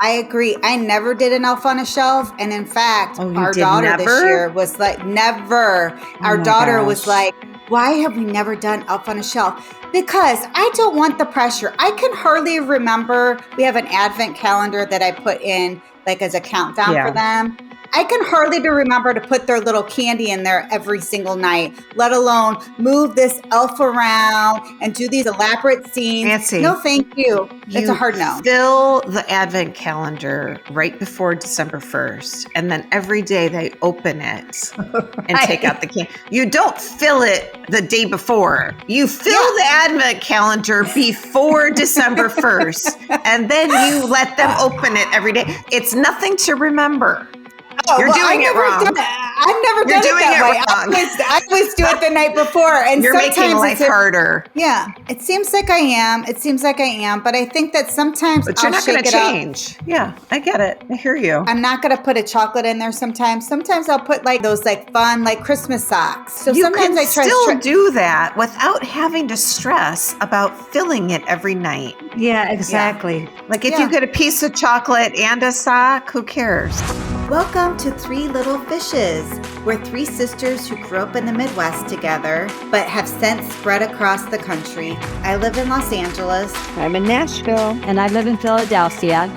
I agree. I never did an elf on a shelf. And in fact, Oh, you our did daughter this never? year was like, never. Our my daughter was gosh. like, why have we never done elf on a shelf? Because I don't want the pressure. I can hardly remember. We have an advent calendar that I put in like as a countdown Yeah. for them. I can hardly remember to put their little candy in there every single night, let alone move this elf around and do these elaborate scenes. Nancy, No, thank you. It's a hard no. Fill the advent calendar right before December 1st, and then every day they open it and take out the candy. You don't fill it the day before. You fill the advent calendar before December 1st, and then you let them open it every day. It's nothing to remember. You're doing it wrong. I've never done it that way. I always do it the night before. And you're making life harder. Yeah, it seems like I am. But I think that sometimes But you're not going to change. Yeah, I get it. I hear you. I'm not going to put a chocolate in there sometimes. Sometimes I'll put like those like fun like Christmas socks. So you sometimes can I try still do that without having to stress about filling it every night. Yeah, exactly. Yeah. Like if you get a piece of chocolate and a sock, who cares? Welcome to Three Little Fishes. We're three sisters who grew up in the Midwest together, but have since spread across the country. I live in Los Angeles. I'm in Nashville. And I live in Philadelphia.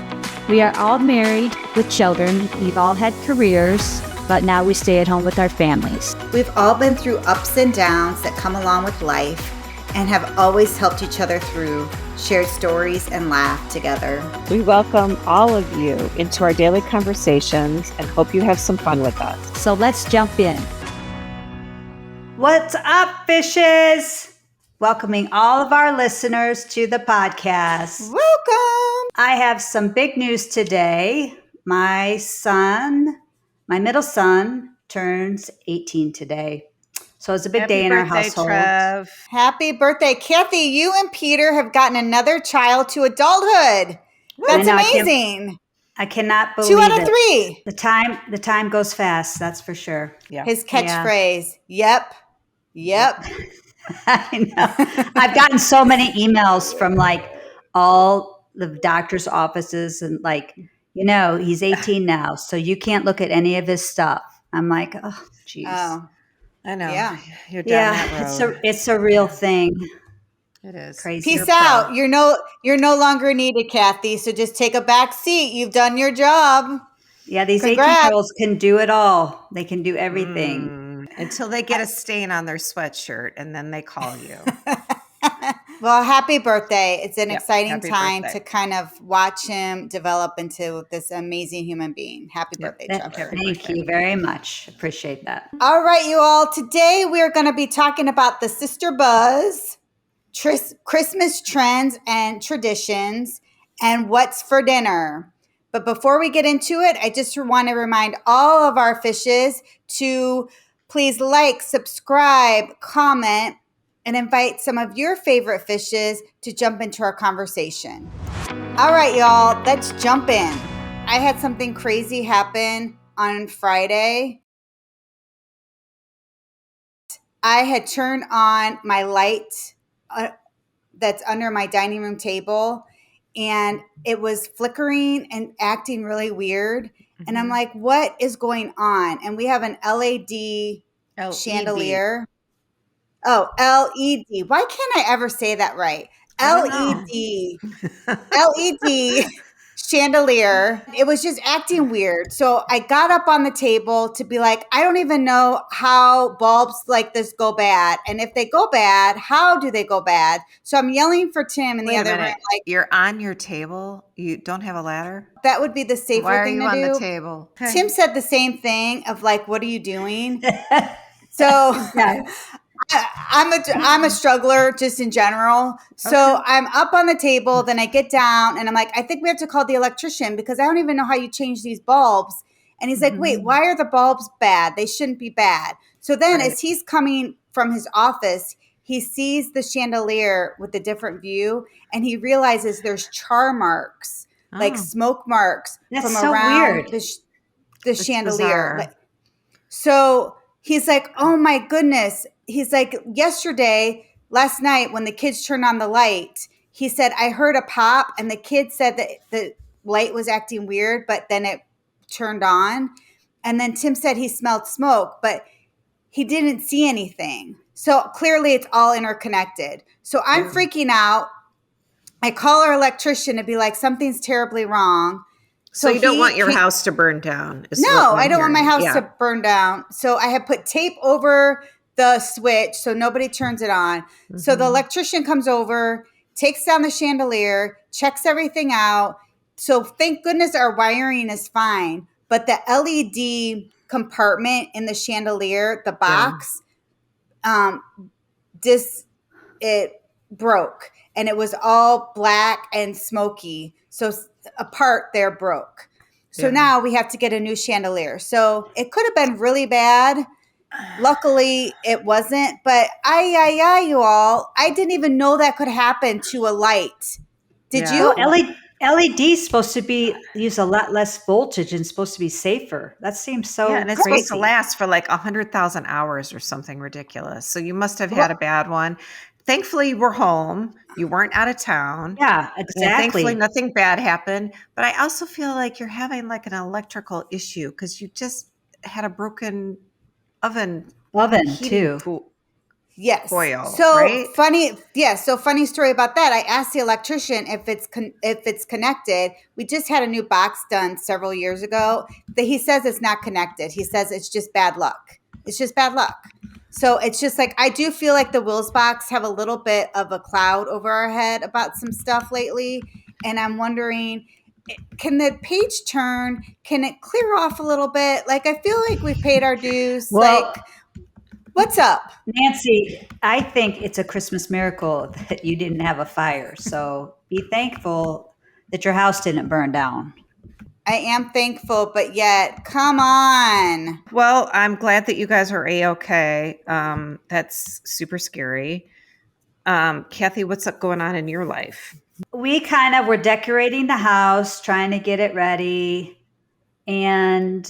We are all married with children. We've all had careers, but now we stay at home with our families. We've all been through ups and downs that come along with life and have always helped each other through, shared stories, and laughed together. We welcome all of you into our daily conversations and hope you have some fun with us. So let's jump in. What's up, fishes? Welcoming all of our listeners to the podcast. Welcome. I have some big news today. My middle son, turns 18 today. So it's a big day in our household. Trev. Happy birthday. Kathy, you and Peter have gotten another child to adulthood. That's amazing. I cannot believe 2 out of 3. The time goes fast, that's for sure. Yeah. His catchphrase, yep. I know. I've gotten so many emails from like all the doctor's offices and like, he's 18 now, so you can't look at any of his stuff. I'm like, oh, geez. Oh. I know. Yeah. You're down that road. It's a real thing. It is. Crazy. Peace out. You're no longer needed, Kathy. So just take a back seat. You've done your job. Yeah, these 18-year-olds can do it all. They can do everything. Until they get a stain on their sweatshirt and then they call you. Well, happy birthday. It's an exciting time birthday. to kind of watch him develop into this amazing human being. Happy birthday, Trevor. Thank you very much. Appreciate that. All right, you all. Today we are going to be talking about the Sister Buzz, Christmas trends and traditions, and what's for dinner. But before we get into it, I just want to remind all of our fishes to please like, subscribe, comment, and invite some of your favorite fishes to jump into our conversation. All right, y'all, let's jump in. I had something crazy happen on Friday. I had turned on my light that's under my dining room table, and it was flickering and acting really weird. Mm-hmm. And I'm like, what is going on? And we have an LED chandelier. Oh, LED. Why can't I ever say that right? LED chandelier. It was just acting weird. So I got up on the table to be like, I don't even know how bulbs like this go bad. And if they go bad, how do they go bad? So I'm yelling for Tim in the other room. Like, you're on your table? You don't have a ladder? That would be the safer thing to do. Why are you on the table? Tim said the same thing of like, what are you doing? So I'm a struggler just in general. So I'm up on the table, then I get down and I'm like, I think we have to call the electrician because I don't even know how you change these bulbs. And he's like, wait, why are the bulbs bad? They shouldn't be bad. So then as he's coming from his office, he sees the chandelier with a different view and he realizes there's char marks, like smoke marks from around the chandelier. So he's like, oh my goodness. He's like, last night when the kids turned on the light, he said, I heard a pop and the kid said that light was acting weird, but then it turned on. And then Tim said he smelled smoke, but he didn't see anything. So clearly it's all interconnected. So I'm freaking out. I call our electrician to be like, something's terribly wrong. So you don't want your house to burn down? No, I don't want my house to burn down. So I have put tape over the switch so nobody turns it on. Mm-hmm. So the electrician comes over, takes down the chandelier, checks everything out. So thank goodness our wiring is fine. But the LED compartment in the chandelier, the box, it broke. And it was all black and smoky. So a part there broke. So now we have to get a new chandelier. So it could have been really bad. Luckily, it wasn't. But you all, I didn't even know that could happen to a light. Did you? LED is supposed to use a lot less voltage and supposed to be safer. That seems so and it's crazy. Supposed to last for like 100,000 hours or something ridiculous. So you must have had a bad one. Thankfully, you were home. You weren't out of town. Yeah, exactly. And thankfully, nothing bad happened. But I also feel like you're having like an electrical issue because you just had a broken oven too. Yes. Coil, so right? funny. Yeah. So funny story about that. I asked the electrician if it's connected. We just had a new box done several years ago. He says it's not connected. He says it's just bad luck. It's just bad luck. So it's just like, I do feel like the Wills box have a little bit of a cloud over our head about some stuff lately. And I'm wondering, can the page turn? Can it clear off a little bit? Like, I feel like we've paid our dues. Well, like, what's up? Nancy, I think it's a Christmas miracle that you didn't have a fire. So be thankful that your house didn't burn down. I am thankful, but yet, come on. Well, I'm glad that you guys are A-okay. That's super scary. Kathy, what's up going on in your life? We kind of were decorating the house, trying to get it ready. And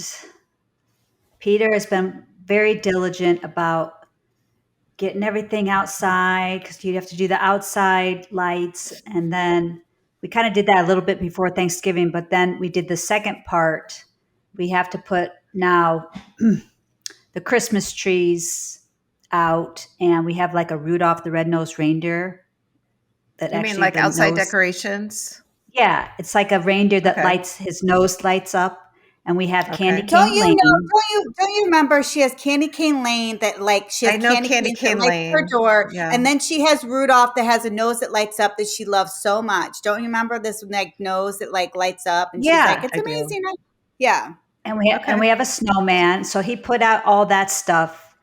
Peter has been very diligent about getting everything outside because you have to do the outside lights. And then we kind of did that a little bit before Thanksgiving, but then we did the second part. We have to put now the Christmas trees out, and we have like a Rudolph the Red-Nosed Reindeer. You mean like outside decorations? Yeah, it's like a reindeer that his nose lights up. And we have Candy Cane Lane. Don't you remember she has Candy Cane Lane that like she has Candy Cane Lane her door. Yeah. And then she has Rudolph that has a nose that lights up that she loves so much. Don't you remember this like nose that like lights up? And she's like, it's amazing. Yeah. And we have a snowman. So he put out all that stuff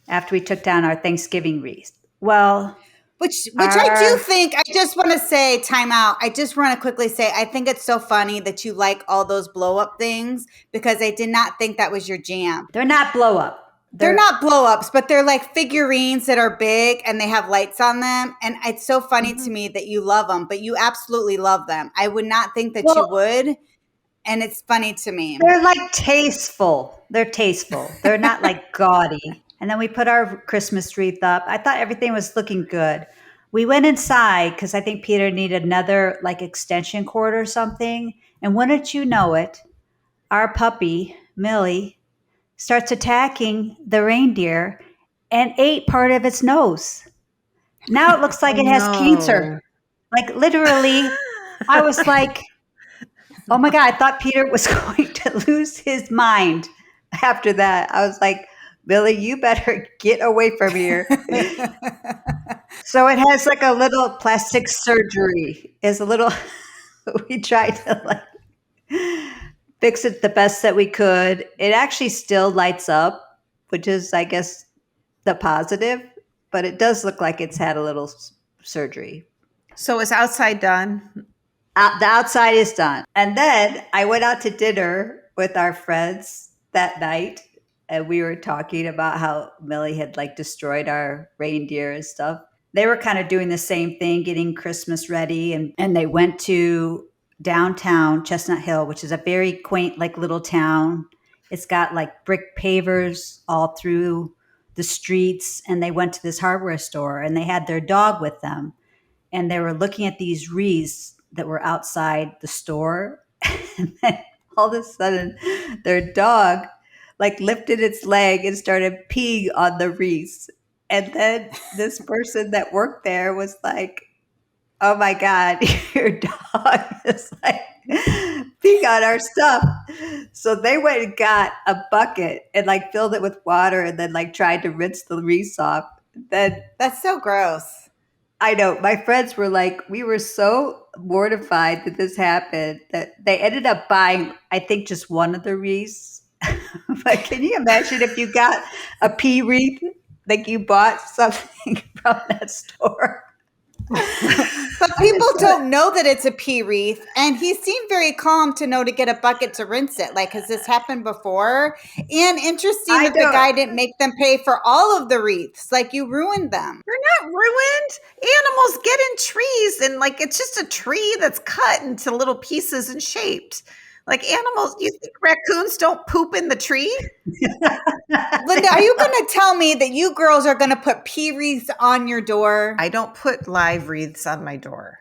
after we took down our Thanksgiving wreath. Well, Which I do think, I just want to say, time out. I just want to quickly say, I think it's so funny that you like all those blow up things because I did not think that was your jam. They're not blow up. They're not blow ups, but they're like figurines that are big and they have lights on them. And it's so funny to me that you love them, but you absolutely love them. I would not think that you would. And it's funny to me. They're like tasteful. They're tasteful. They're not like gaudy. And then we put our Christmas wreath up. I thought everything was looking good. We went inside because I think Peter needed another like extension cord or something. And wouldn't you know it, our puppy, Millie, starts attacking the reindeer and ate part of its nose. Now it looks like it has cancer. Like literally, I was like, oh my God, I thought Peter was going to lose his mind after that. I was like, Billy, you better get away from here. So it has like a little plastic surgery. We tried to like fix it the best that we could. It actually still lights up, which is, I guess, the positive, but it does look like it's had a little surgery. So is outside done? The outside is done. And then I went out to dinner with our friends that night. And we were talking about how Millie had like destroyed our reindeer and stuff. They were kind of doing the same thing, getting Christmas ready. And they went to downtown Chestnut Hill, which is a very quaint, like little town. It's got like brick pavers all through the streets. And they went to this hardware store and they had their dog with them. And they were looking at these wreaths that were outside the store. And then all of a sudden, their dog like lifted its leg and started peeing on the wreaths. And then this person that worked there was like, oh my God, your dog is like peeing on our stuff. So they went and got a bucket and like filled it with water and then like tried to rinse the wreaths off. Then That's so gross. I know my friends were like, we were so mortified that this happened that they ended up buying, I think, just one of the wreaths. But can you imagine if you got a pea wreath, like you bought something from that store? But people don't know that it's a pea wreath, and he seemed very calm to know to get a bucket to rinse it. Like, has this happened before? And interesting I that the know. guy didn't make them pay for all of the wreaths. Like, you ruined them. They're not ruined. Animals get in trees and like it's just a tree that's cut into little pieces and shaped. Like animals, you think raccoons don't poop in the tree? Linda, are you going to tell me that you girls are going to put pea wreaths on your door? I don't put live wreaths on my door.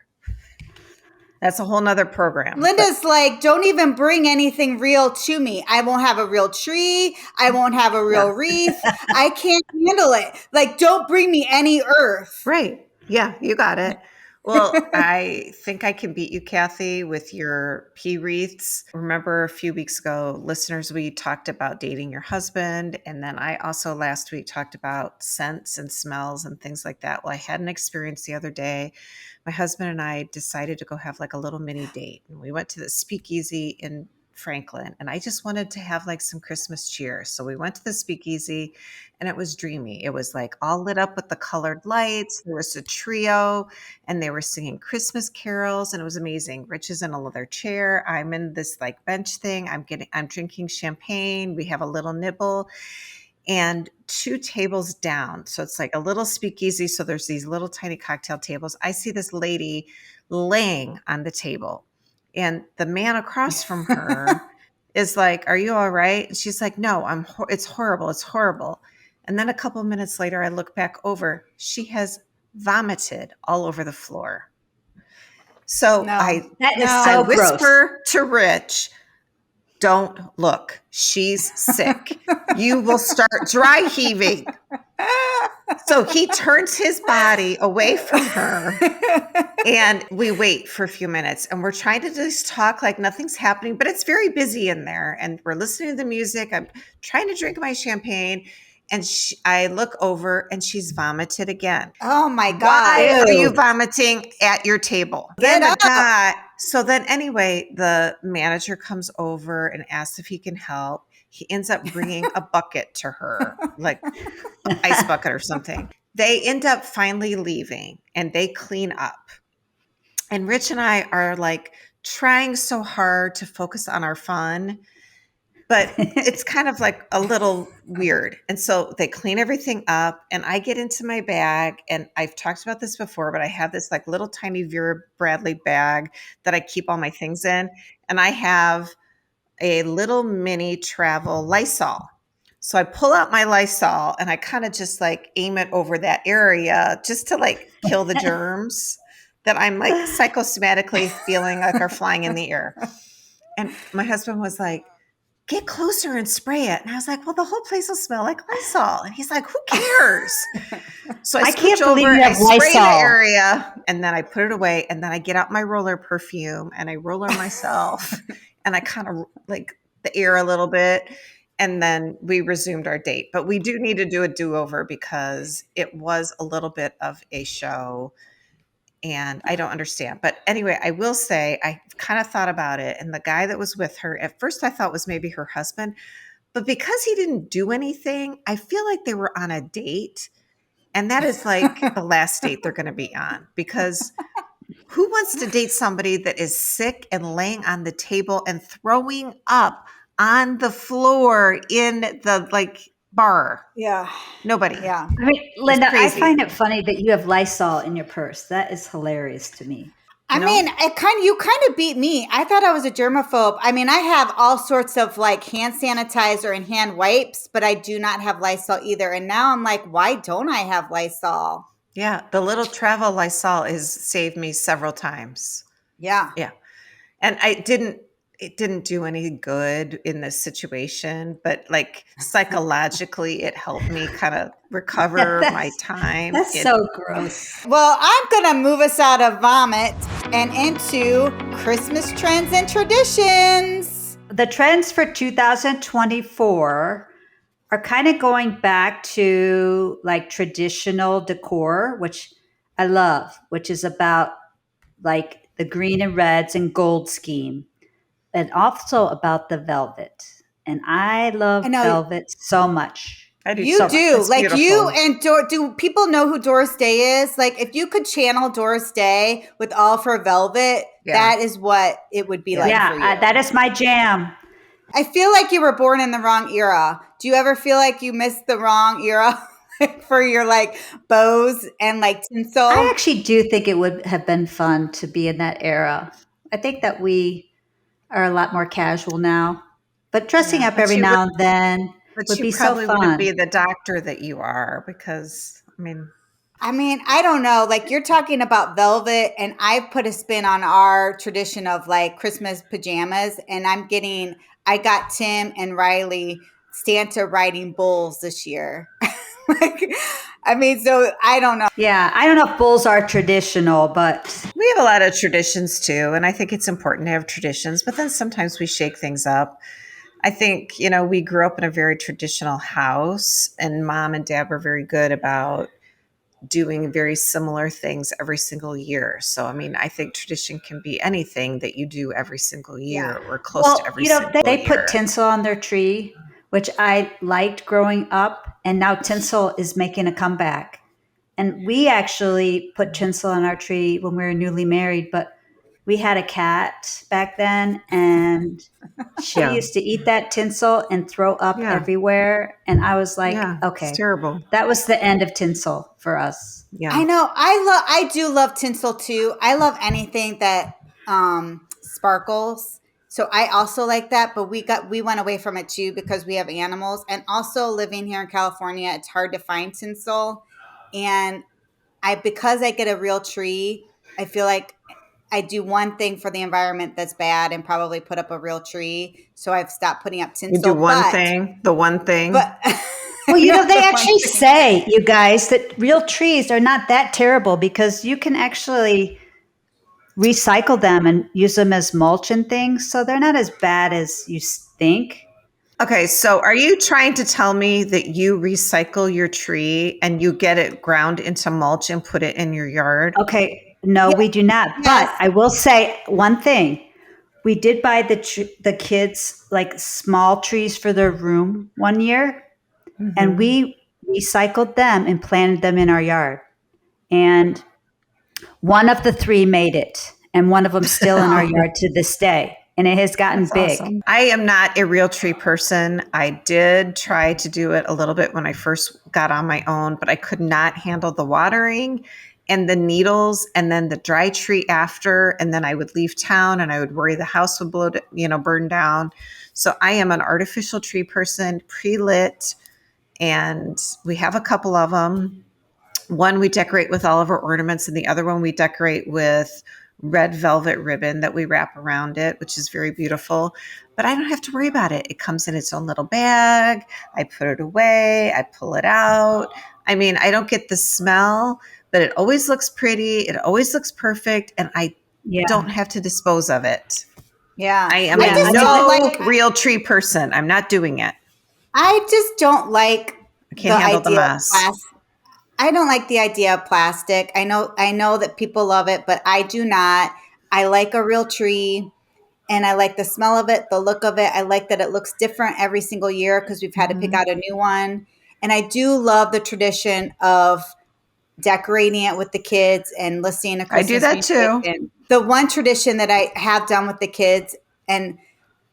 That's a whole nother program. Linda's like, don't even bring anything real to me. I won't have a real tree. I won't have a real wreath. I can't handle it. Like, don't bring me any earth. Right. Yeah, you got it. Well, I think I can beat you, Kathy, with your pea wreaths. Remember a few weeks ago, listeners, we talked about dating your husband. And then I also last week talked about scents and smells and things like that. Well, I had an experience the other day. My husband and I decided to go have like a little mini date. And we went to the speakeasy in Franklin. And I just wanted to have like some Christmas cheer. So we went to the speakeasy and it was dreamy. It was like all lit up with the colored lights. There was a trio and they were singing Christmas carols and it was amazing. Rich is in a leather chair. I'm in this like bench thing. I'm drinking champagne. We have a little nibble. And 2 tables down, so it's like a little speakeasy. So there's these little tiny cocktail tables. I see this lady laying on the table. And the man across from her is like, are you all right? And she's like, no, it's horrible. It's horrible. And then a couple minutes later, I look back over. She has vomited all over the floor. So I whisper to Rich, don't look. She's sick. You will start dry heaving. So he turns his body away from her and we wait for a few minutes and we're trying to just talk like nothing's happening, but it's very busy in there and we're listening to the music. I'm trying to drink my champagne and I look over and she's vomited again. Oh my God. Why are you vomiting at your table? Get up. So then anyway, the manager comes over and asks if he can help. He ends up bringing a bucket to her, like an ice bucket or something. They end up finally leaving and they clean up. And Rich and I are like trying so hard to focus on our fun, but it's kind of like a little weird. And so they clean everything up and I get into my bag and I've talked about this before, but I have this like little tiny Vera Bradley bag that I keep all my things in. And I have a little mini travel Lysol. So I pull out my Lysol and I kind of just like aim it over that area just to like kill the germs that I'm like psychosomatically feeling like are flying in the air. And my husband was like, get closer and spray it. And I was like, well, the whole place will smell like Lysol. And he's like, who cares? So I can't scooch over, believe you I have spray the Lysol. area, and then I put it away. And then I get out my roller perfume and I roller myself and I kind of like the air a little bit. And then we resumed our date. But we do need to do a do-over because it was a little bit of a show. And I don't understand. But anyway, I will say I kind of thought about it. And the guy that was with her, at first I thought was maybe her husband. But because he didn't do anything, I feel like they were on a date. And that is like the last date they're going to be on. Because who wants to date somebody that is sick and laying on the table and throwing up on the floor in the like bar? Yeah. Nobody. Yeah. I mean, Linda, I crazy. find it funny that you have Lysol in your purse. That is hilarious to me. I mean, you kind of beat me. I thought I was a germaphobe. I mean, I have all sorts of like hand sanitizer and hand wipes, but I do not have Lysol either. And now I'm like, why don't I have Lysol? Yeah. The little travel Lysol has saved me several times. Yeah. Yeah. And I didn't, it didn't do any good in this situation, but like psychologically, it helped me kind of recover my time. That's so gross. Well, I'm going to move us out of vomit and into Christmas trends and traditions. The trends for 2024 are kind of going back to like traditional decor, which I love, which is about like the green and reds and gold scheme, and also about the velvet. And I love I know. velvet so much. I do. You so do. much. It's Like beautiful. you and do people know who Doris Day is? Like if you could channel Doris Day with all of her velvet, that is what it would be like for you. Yeah, that is my jam. I feel like you were born in the wrong era. Do you ever feel like you missed the wrong era for your like bows and like tinsel? I actually do think it would have been fun to be in that era. I think that we are a lot more casual now, but dressing up every now and then would be so fun. Wouldn't be the doctor that you are because, I mean, I don't know. Like you're talking about velvet, and I've put a spin on our tradition of like Christmas pajamas, and I got Tim and Riley Santa riding bulls this year. So I don't know. Yeah, I don't know if bulls are traditional, but we have a lot of traditions too. And I think it's important to have traditions, but then sometimes we shake things up. I think, we grew up in a very traditional house, and mom and dad were very good about doing very similar things every single year. So, I think tradition can be anything that you do every single year or close to every single year. They put tinsel on their tree, which I liked growing up, and now tinsel is making a comeback. And we actually put tinsel on our tree when we were newly married, but we had a cat back then, and she used to eat that tinsel and throw up everywhere. And I was like, okay, it's terrible. That was the end of tinsel for us. Yeah, I know. I do love tinsel too. I love anything that sparkles. So I also like that, but we went away from it too because we have animals, and also living here in California, it's hard to find tinsel. And because I get a real tree, I feel like I do one thing for the environment that's bad and probably put up a real tree. So I've stopped putting up tinsel. You do the one thing. But well, they actually say, you guys, that real trees are not that terrible because you can actually recycle them and use them as mulch and things. So they're not as bad as you think. Okay, so are you trying to tell me that you recycle your tree and you get it ground into mulch and put it in your yard? Okay, no, we do not. Yes. But I will say one thing. We did buy the kids like small trees for their room one year, and we recycled them and planted them in our yard. And one of the three made it, and one of them still in our yard to this day. And it has gotten big. Awesome. I am not a real tree person. I did try to do it a little bit when I first got on my own, but I could not handle the watering and the needles and then the dry tree after. And then I would leave town and I would worry the house would burn down. So I am an artificial tree person, pre-lit, and we have a couple of them. One we decorate with all of our ornaments, and the other one we decorate with red velvet ribbon that we wrap around it, which is very beautiful. But I don't have to worry about it. It comes in its own little bag. I put it away. I pull it out. I don't get the smell, but it always looks pretty. It always looks perfect. And I don't have to dispose of it. Yeah. I am real tree person. I'm not doing it. I just don't like I can't handle the mess. I don't like the idea of plastic. I know that people love it, but I do not. I like a real tree, and I like the smell of it, the look of it. I like that it looks different every single year because we've had to pick out a new one. And I do love the tradition of decorating it with the kids and listening to Christmas music. I do that too. And the one tradition that I have done with the kids, and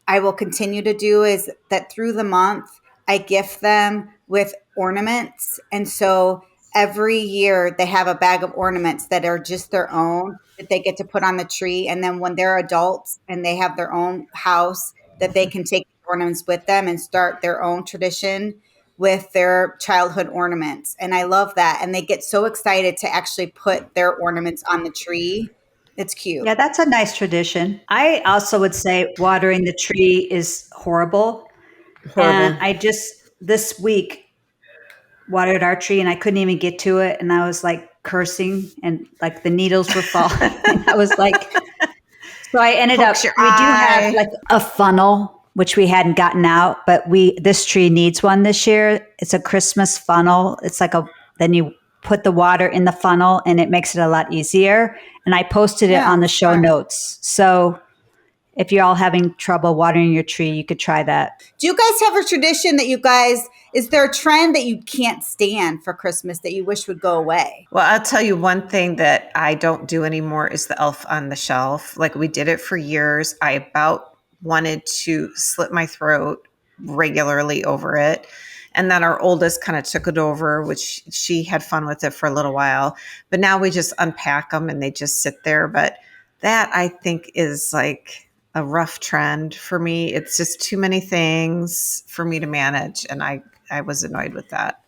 I will continue to do, is that through the month, I gift them with ornaments. And so every year they have a bag of ornaments that are just their own that they get to put on the tree. And then when they're adults and they have their own house, that they can take the ornaments with them and start their own tradition with their childhood ornaments. And I love that. And they get so excited to actually put their ornaments on the tree. It's cute. Yeah, that's a nice tradition. I also would say watering the tree is horrible. And Horrible. I just this week watered our tree and I couldn't even get to it. And I was like cursing and like the needles were falling. And I was like, so I ended up, Pokes your we do have eye. like a funnel, which we hadn't gotten out, but this tree needs one this year. It's a Christmas funnel. It's like then you put the water in the funnel and it makes it a lot easier. And I posted it on the show smart. notes. So if you're all having trouble watering your tree, you could try that. Do you guys have a tradition that is there a trend that you can't stand for Christmas that you wish would go away? Well, I'll tell you one thing that I don't do anymore is the elf on the shelf. Like we did it for years. I about wanted to slit my throat regularly over it. And then our oldest kind of took it over, which she had fun with it for a little while. But now we just unpack them and they just sit there. But that I think is like a rough trend for me. It's just too many things for me to manage. And I was annoyed with that.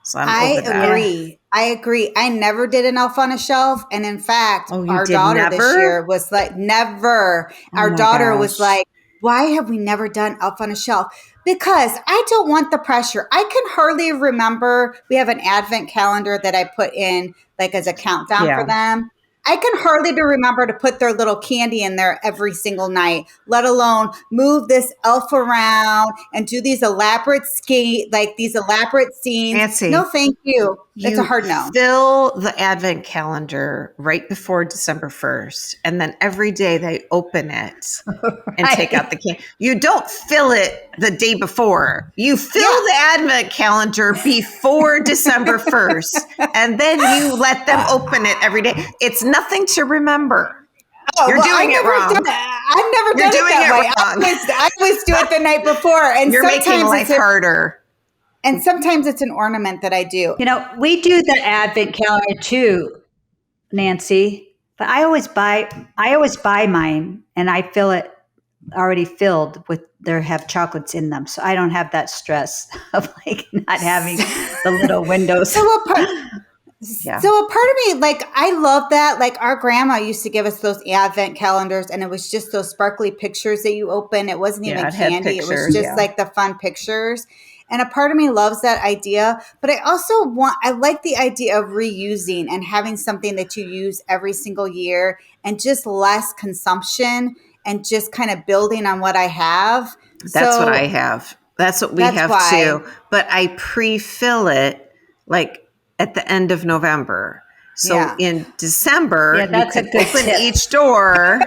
So I'm over that. I agree. I never did an elf on a shelf. And in fact, our did daughter this never? year was like, never. Our my daughter was gosh. like, why have we never done elf on a shelf? Because I don't want the pressure. I can hardly remember. We have an advent calendar that I put in like as a countdown Yeah. for them. I can hardly remember to put their little candy in there every single night, let alone move this elf around and do these elaborate scenes. Nancy, No, thank you. It's a hard no. Fill the advent calendar right before December 1st. And then every day they open it and take out the candy. You don't fill it the day before. You fill the advent calendar before December 1st. And then you let them open it every day. It's nothing to remember. You're doing it wrong. I've never done doing it that it way. wrong. I always do it the night before. And You're making life harder. And sometimes it's an ornament that I do. You know, we do the advent calendar too, Nancy. But I always buy mine and I fill it already filled with have chocolates in them. So I don't have that stress of like not having the little windows. So a part of me, like, I love that. Like, our grandma used to give us those advent calendars, and it was just those sparkly pictures that you open. It wasn't even candy. It was just like the fun pictures. And a part of me loves that idea. But I like the idea of reusing and having something that you use every single year and just less consumption and just kind of building on what I have. That's what I have. That's what we have too. But I pre-fill it like at the end of November. So in December, that's you a can good open tip. each door.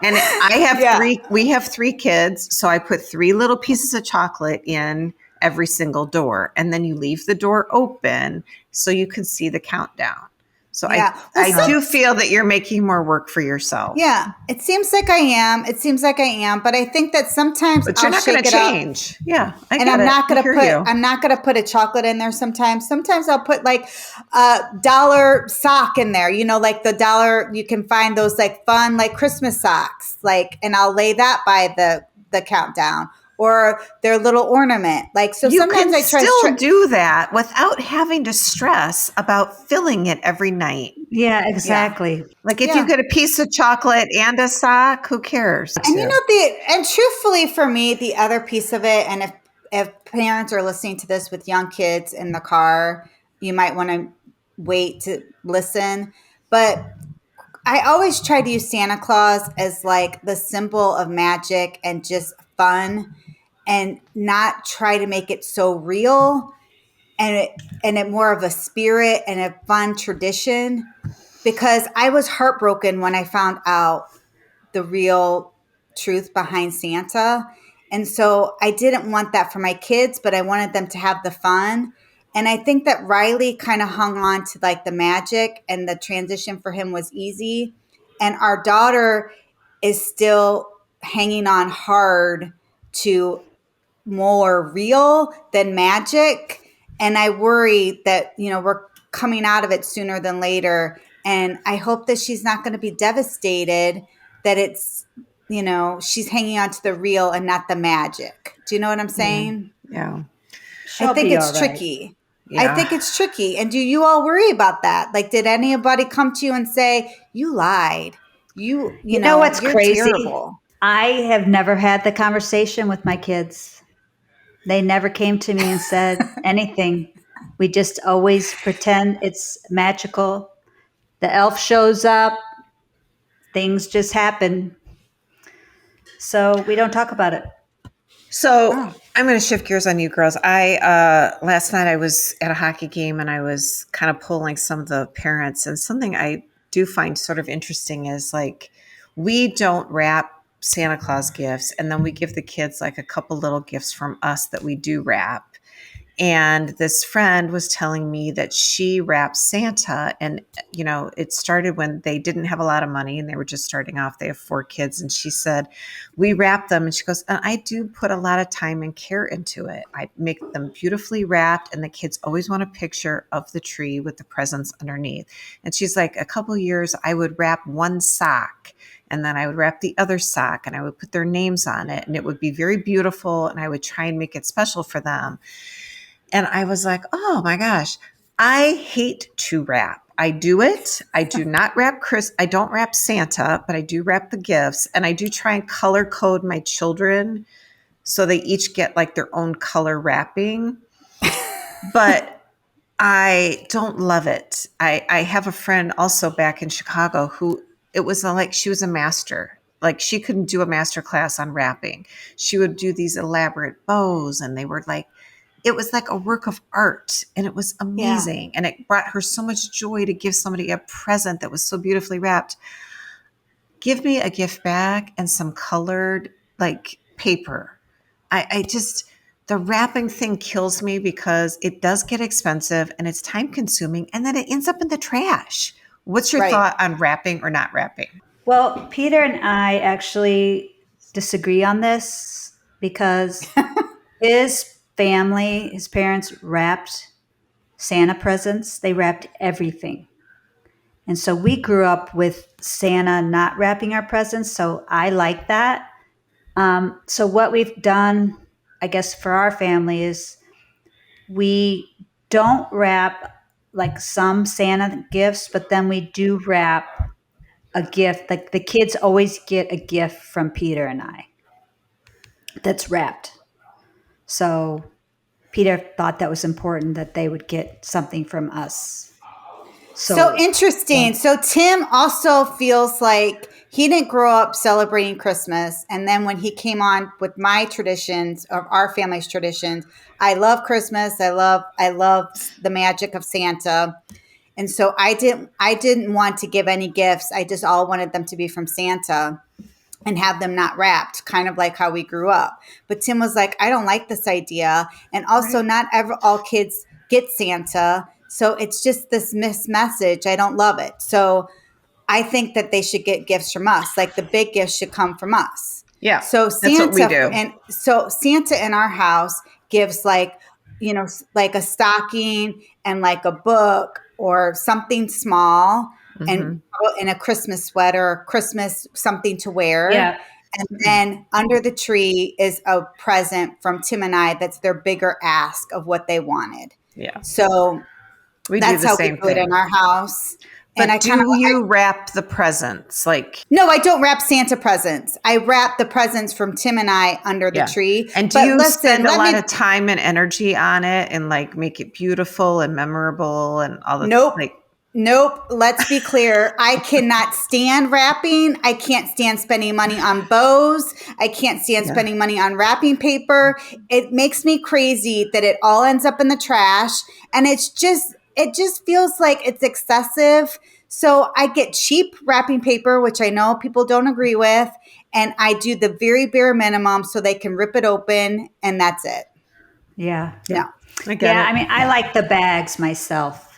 And I have we have 3 kids. So I put 3 little pieces of chocolate in every single door. And then you leave the door open so you can see the countdown. So I do feel that you're making more work for yourself. Yeah, it seems like I am. But I think that sometimes But you're not going to change. Yeah, I'm not going to put a chocolate in there. Sometimes I'll put like a $1 sock in there. You know, like the $1 you can find those like fun like Christmas socks. Like, and I'll lay that by the countdown. Or their little ornament. Like, so sometimes I try to do that without having to stress about filling it every night. Yeah, exactly. Yeah. Like if you get a piece of chocolate and a sock, who cares? And you know, and truthfully for me, the other piece of it, and if parents are listening to this with young kids in the car, you might want to wait to listen. But I always try to use Santa Claus as like the symbol of magic and just fun, and not try to make it so real and it more of a spirit and a fun tradition, because I was heartbroken when I found out the real truth behind Santa. And so I didn't want that for my kids, but I wanted them to have the fun. And I think that Riley kind of hung on to like the magic, and the transition for him was easy. And our daughter is still hanging on hard to more real than magic. And I worry that, you know, we're coming out of it sooner than later. And I hope that she's not going to be devastated that it's, you know, she's hanging on to the real and not the magic. Do you know what I'm saying? Yeah. I think it's tricky. I think it's tricky. And do you all worry about that? Like, did anybody come to you and say, you lied? You know what's you're crazy? terrible. I have never had the conversation with my kids. They never came to me and said anything. We just always pretend it's magical. The elf shows up, things just happen. So we don't talk about it. So I'm going to shift gears on you girls. I last night I was at a hockey game and I was kind of polling some of the parents, and something I do find sort of interesting is like we don't wrap Santa Claus gifts, and then we give the kids like a couple little gifts from us that we do wrap. And this friend was telling me that she wrapped Santa, and it started when they didn't have a lot of money and they were just starting off. They have 4 kids, and she said, we wrap them, and she goes, and I do put a lot of time and care into it. I make them beautifully wrapped, and the kids always want a picture of the tree with the presents underneath. And she's like, a couple years I would wrap one sock, and then I would wrap the other sock, and I would put their names on it, and it would be very beautiful, and I would try and make it special for them. And I was like, oh my gosh, I hate to wrap. I do it. I do not wrap I don't wrap Santa, but I do wrap the gifts. And I do try and color code my children so they each get like their own color wrapping. But I don't love it. I have a friend also back in Chicago who it was like she was a master. Like she couldn't do a master class on wrapping. She would do these elaborate bows, and they were like, it was like a work of art, and it was amazing. Yeah. And it brought her so much joy to give somebody a present that was so beautifully wrapped. Give me a gift bag and some colored like paper. I just, the wrapping thing kills me because it does get expensive and it's time consuming, and then it ends up in the trash. What's your thought on wrapping or not wrapping? Well, Peter and I actually disagree on this because his family, his parents wrapped Santa presents. They wrapped everything. And so we grew up with Santa not wrapping our presents. So I like that. So what we've done, I guess, for our family is we don't wrap like some Santa gifts, but then we do wrap a gift. Like the kids always get a gift from Peter and I that's wrapped. So Peter thought that was important that they would get something from us. So interesting. Yeah. So Tim also feels like he didn't grow up celebrating Christmas. And then when he came on with my traditions, of our family's traditions, I love Christmas. I love the magic of Santa. And so I didn't want to give any gifts. I just all wanted them to be from Santa and have them not wrapped, kind of like how we grew up. But Tim was like, I don't like this idea. And also not all kids get Santa. So it's just this missed message. I don't love it. So I think that they should get gifts from us. Like the big gifts should come from us. Yeah. So Santa, that's what we do. And so Santa in our house gives like a stocking and like a book or something small. And in a Christmas sweater or Christmas something to wear. Yeah. And then under the tree is a present from Tim and I that's their bigger ask of what they wanted. Yeah. So that's how we do it in our house. But and do you wrap the presents? No, I don't wrap Santa presents. I wrap the presents from Tim and I under the tree. And do you spend a lot of time and energy on it and like make it beautiful and memorable and all the Nope. Let's be clear. I cannot stand wrapping. I can't stand spending money on bows. I can't stand spending money on wrapping paper. It makes me crazy that it all ends up in the trash. And it just feels like it's excessive. So I get cheap wrapping paper, which I know people don't agree with. And I do the very bare minimum so they can rip it open and that's it. Yeah. No. I mean, I like the bags myself.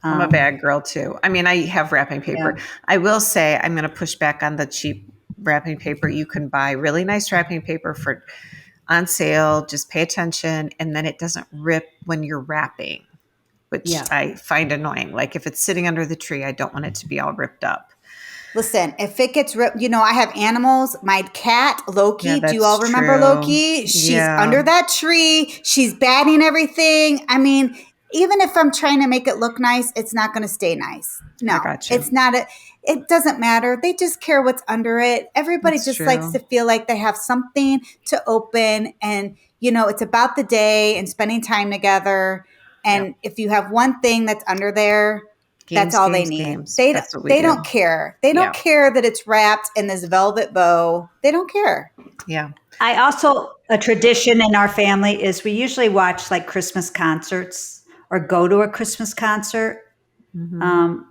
I'm a bag girl too. I mean, I have wrapping paper. Yeah. I will say I'm going to push back on the cheap wrapping paper. You can buy really nice wrapping paper on sale. Just pay attention. And then it doesn't rip when you're wrapping, which I find annoying. Like if it's sitting under the tree, I don't want it to be all ripped up. Listen, if it gets ripped, I have animals. My cat, Loki, do you all remember Loki? She's under that tree. She's batting everything. I mean, even if I'm trying to make it look nice, it's not going to stay nice. No, I got you. it's not. It doesn't matter. They just care what's under it. Everybody That's just true. likes to feel like they have something to open, and it's about the day and spending time together. And if you have one thing that's under there, that's all they need. Games. They That's what we they do. don't care. They don't Yeah. care that it's wrapped in this velvet bow. They don't care. Yeah. I also, a tradition in our family is we usually watch like Christmas concerts or go to a Christmas concert,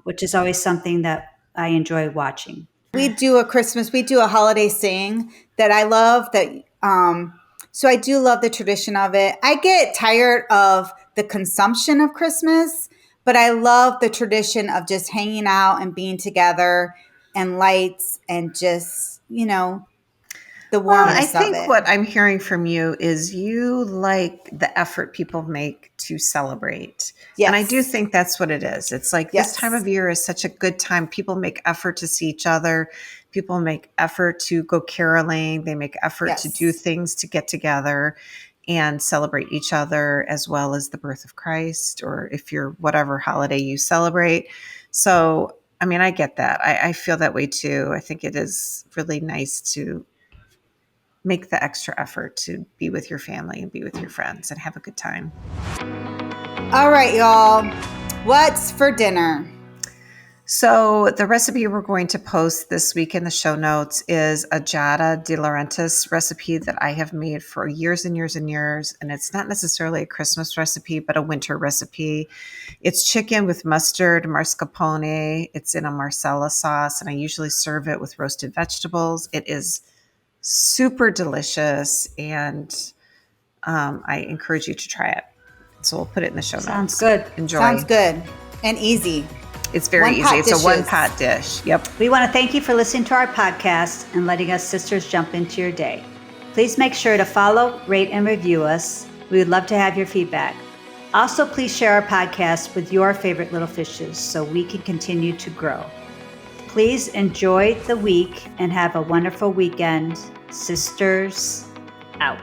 which is always something that I enjoy watching. We do a holiday sing that I love so I do love the tradition of it. I get tired of the consumption of Christmas, but I love the tradition of just hanging out and being together and lights and just, the Well, warmness I think of it. what I'm hearing from you is you like the effort people make to celebrate. Yes. And I do think that's what it is. It's like Yes. this time of year is such a good time. People make effort to see each other. People make effort to go caroling. They make effort to do things to get together and celebrate each other, as well as the birth of Christ, or if you're whatever holiday you celebrate. So, I mean, I get that. I feel that way too. I think it is really nice to make the extra effort to be with your family and be with your friends and have a good time. All right, y'all. What's for dinner? So the recipe we're going to post this week in the show notes is a Giada de Laurentiis recipe that I have made for years and years and years. And it's not necessarily a Christmas recipe, but a winter recipe. It's chicken with mustard, mascarpone. It's in a marsala sauce, and I usually serve it with roasted vegetables. It is super delicious, and I encourage you to try it. So we'll put it in the show notes. Sounds good. Enjoy. Sounds good and easy. It's very easy. It's dishes. a one-pot dish. Yep. We want to thank you for listening to our podcast and letting us sisters jump into your day. Please make sure to follow, rate, and review us. We would love to have your feedback. Also, please share our podcast with your favorite little fishes so we can continue to grow. Please enjoy the week and have a wonderful weekend. Sisters out.